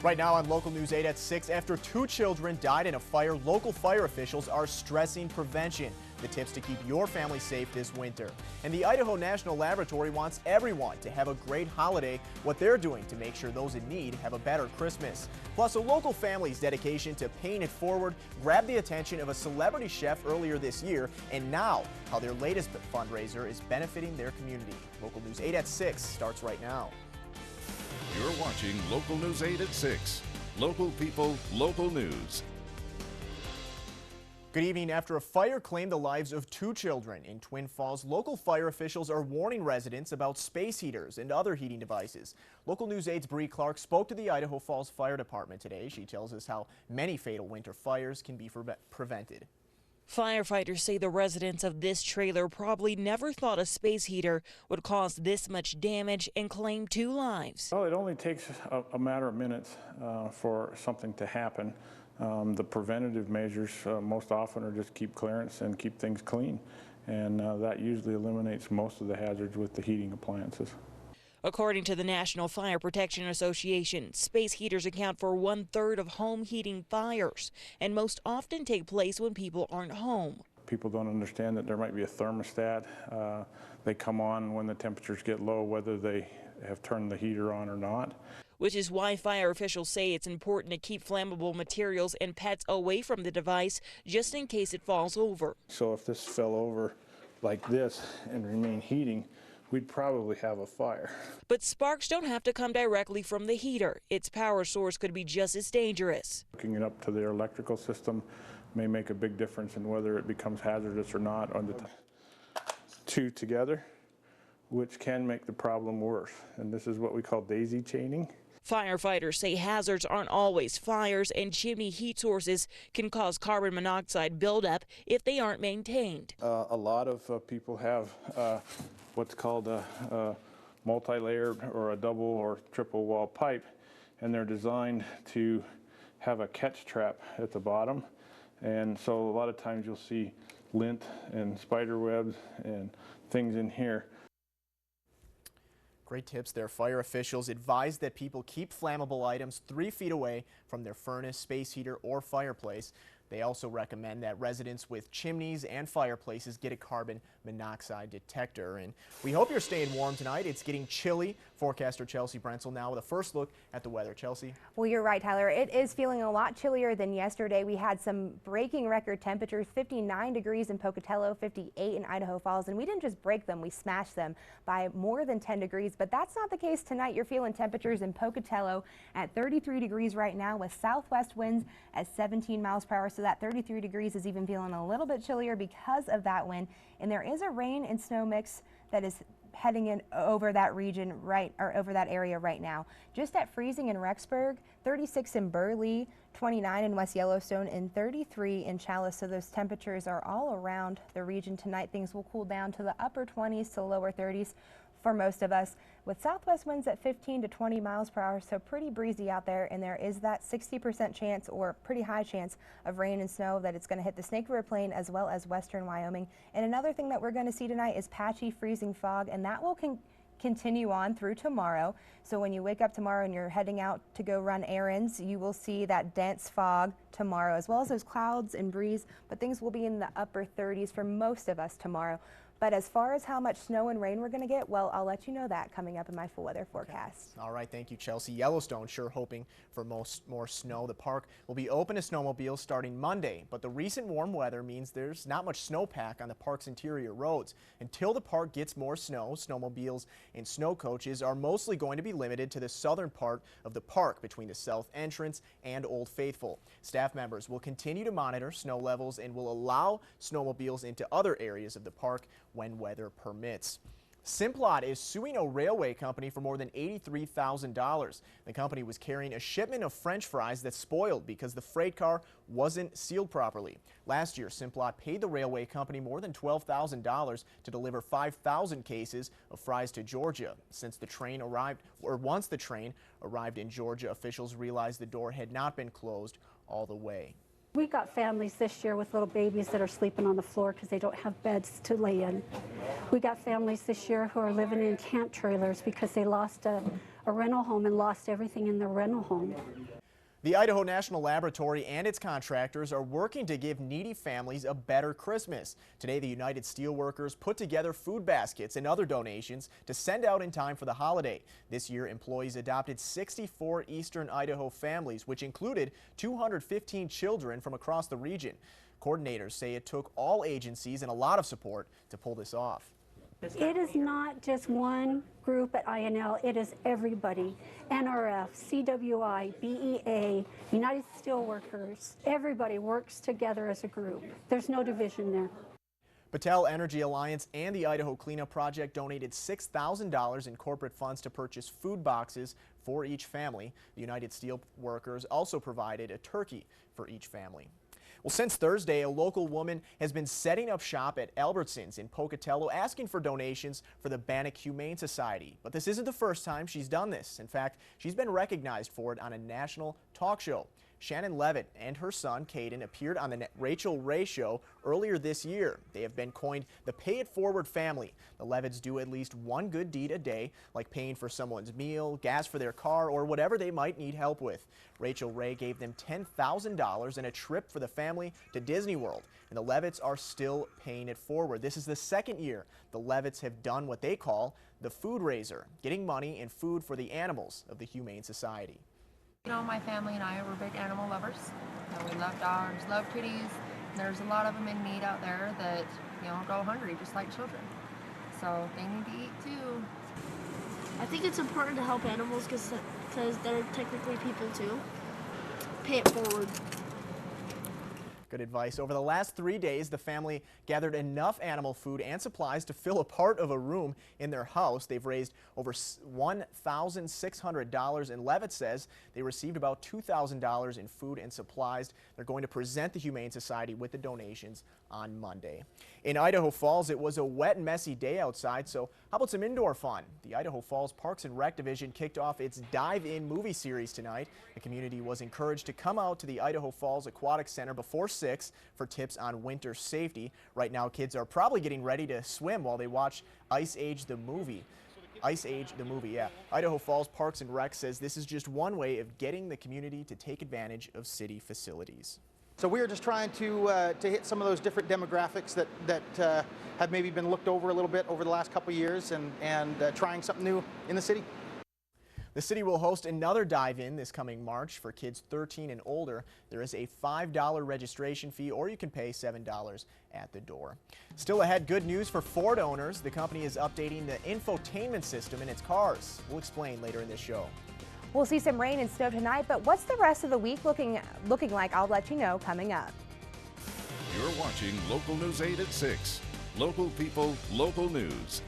Right now on Local News 8 at 6, after 2 children died in a fire, local fire officials are stressing prevention. The tips to keep your family safe this winter. And the Idaho National Laboratory wants everyone to have a great holiday. What they're doing to make sure those in need have a better Christmas. Plus, a local family's dedication to paying it forward grabbed the attention of a celebrity chef earlier this year, and now how their latest fundraiser is benefiting their community. Local News 8 at 6 starts right now. You're watching Local News 8 at 6. Local people, local news. Good evening. After a fire claimed the lives of 2 children in Twin Falls, local fire officials are warning residents about space heaters and other heating devices. Local News 8's Bree Clark spoke to the Idaho Falls Fire Department today. She tells us how many fatal winter fires can be prevented. Firefighters say the residents of this trailer probably never thought a space heater would cause this much damage and claim 2 lives. Well, it only takes a matter of minutes for something to happen. The preventative measures most often are just keep clearance and keep things clean, and that usually eliminates most of the hazards with the heating appliances. According to the National Fire Protection Association, space heaters account for 1/3 of home heating fires and most often take place when people aren't home. People don't understand that there might be a thermostat. They come on when the temperatures get low, whether they have turned the heater on or not. Which is why fire officials say it's important to keep flammable materials and pets away from the device just in case it falls over. So if this fell over like this and remained heating, we'd probably have a fire. But sparks don't have to come directly from the heater. Its power source could be just as dangerous. Hooking it up to their electrical system may make a big difference in whether it becomes hazardous or not on the 2 together, which can make the problem worse. And this is what we call daisy chaining. Firefighters say hazards aren't always fires, and chimney heat sources can cause carbon monoxide buildup if they aren't maintained. A lot of people have what's called a multi-layered or a double or triple wall pipe, and they're designed to have a catch trap at the bottom. And so a lot of times you'll see lint and spider webs and things in here. Great tips there. Fire officials advise that people keep flammable items 3 feet away from their furnace, space heater, or fireplace. They also recommend that residents with chimneys and fireplaces get a carbon monoxide detector. And we hope you're staying warm tonight. It's getting chilly. Forecaster Chelsea Brentzel now with a first look at the weather. Chelsea? Well, you're right, Tyler. It is feeling a lot chillier than yesterday. We had some breaking record temperatures, 59 degrees in Pocatello, 58 in Idaho Falls, and we didn't just break them, we smashed them by more than 10 degrees. But that's not the case tonight. You're feeling temperatures in Pocatello at 33 degrees right now with southwest winds at 17 miles per hour. So that 33 degrees is even feeling a little bit chillier because of that wind. And there is a rain and snow mix that is heading in over that region over that area right now. Just at freezing in Rexburg, 36 in Burley, 29 in West Yellowstone, and 33 in Chalice. So those temperatures are all around the region tonight. Things will cool down to the upper 20s to lower 30s for most of us, with southwest winds at 15 to 20 miles per hour, so pretty breezy out there. And there is that 60% chance, or pretty high chance, of rain and snow that it's going to hit the Snake River Plain as well as western Wyoming. And another thing that we're going to see tonight is patchy freezing fog, and that will continue on through tomorrow. So when you wake up tomorrow and you're heading out to go run errands, you will see that dense fog tomorrow, as well as those clouds and breeze, but things will be in the upper 30s for most of us tomorrow. But as far as how much snow and rain we're going to get, well, I'll let you know that coming up in my full weather forecast. Okay. All right, thank you, Chelsea. Yellowstone sure hoping for more snow. The park will be open to snowmobiles starting Monday, but the recent warm weather means there's not much snowpack on the park's interior roads. Until the park gets more snow, snowmobiles and snow coaches are mostly going to be limited to the southern part of the park between the south entrance and Old Faithful. Staff members will continue to monitor snow levels and will allow snowmobiles into other areas of the park when weather permits. Simplot is suing a railway company for more than $83,000. The company was carrying a shipment of French fries that spoiled because the freight car wasn't sealed properly. Last year, Simplot paid the railway company more than $12,000 to deliver 5,000 cases of fries to Georgia. Once the train arrived in Georgia, officials realized the door had not been closed all the way. We got families this year with little babies that are sleeping on the floor because they don't have beds to lay in. We got families this year who are living in camp trailers because they lost a a rental home and lost everything in the rental home. The Idaho National Laboratory and its contractors are working to give needy families a better Christmas. Today, the United Steelworkers put together food baskets and other donations to send out in time for the holiday. This year, employees adopted 64 eastern Idaho families, which included 215 children from across the region. Coordinators say it took all agencies and a lot of support to pull this off. It is not just one group at INL, it is everybody. NRF, CWI, BEA, United Steelworkers, everybody works together as a group. There's no division there. Battelle Energy Alliance and the Idaho Cleanup Project donated $6,000 in corporate funds to purchase food boxes for each family. The United Steelworkers also provided a turkey for each family. Well, since Thursday, a local woman has been setting up shop at Albertsons in Pocatello asking for donations for the Bannock Humane Society. But this isn't the first time she's done this. In fact, she's been recognized for it on a national talk show. Shannon Levitt and her son, Caden, appeared on the Rachel Ray Show earlier this year. They have been coined the Pay It Forward family. The Levitts do at least one good deed a day, like paying for someone's meal, gas for their car, or whatever they might need help with. Rachel Ray gave them $10,000 and a trip for the family to Disney World, and the Levitts are still paying it forward. This is the second year the Levitts have done what they call the Food Raiser, getting money and food for the animals of the Humane Society. You know, my family and I were big animal lovers. You know, we love dogs, love kitties. There's a lot of them in need out there that, you know, go hungry just like children. So they need to eat too. I think it's important to help animals because they're technically people too. Pay it forward. Good advice. Over the last 3 days, the family gathered enough animal food and supplies to fill a part of a room in their house. They've raised over $1,600, and Levitt says they received about $2,000 in food and supplies. They're going to present the Humane Society with the donations on Monday. In Idaho Falls, it was a wet and messy day outside, so how about some indoor fun? The Idaho Falls Parks and Rec Division kicked off its Dive-In movie series tonight. The community was encouraged to come out to the Idaho Falls Aquatic Center before 6 for tips on winter safety. Right now, kids are probably getting ready to swim while they watch Ice Age the movie. Ice Age the movie, yeah. Idaho Falls Parks and Rec says this is just one way of getting the community to take advantage of city facilities. So we are just trying to hit some of those different demographics that have maybe been looked over a little bit over the last couple of years and trying something new in the city. The city will host another dive-in this coming March for kids 13 and older. There is a $5 registration fee, or you can pay $7 at the door. Still ahead, good news for Ford owners. The company is updating the infotainment system in its cars. We'll explain later in this show. We'll see some rain and snow tonight, but what's the rest of the week looking like? I'll let you know coming up. You're watching Local News 8 at 6. Local people, local news.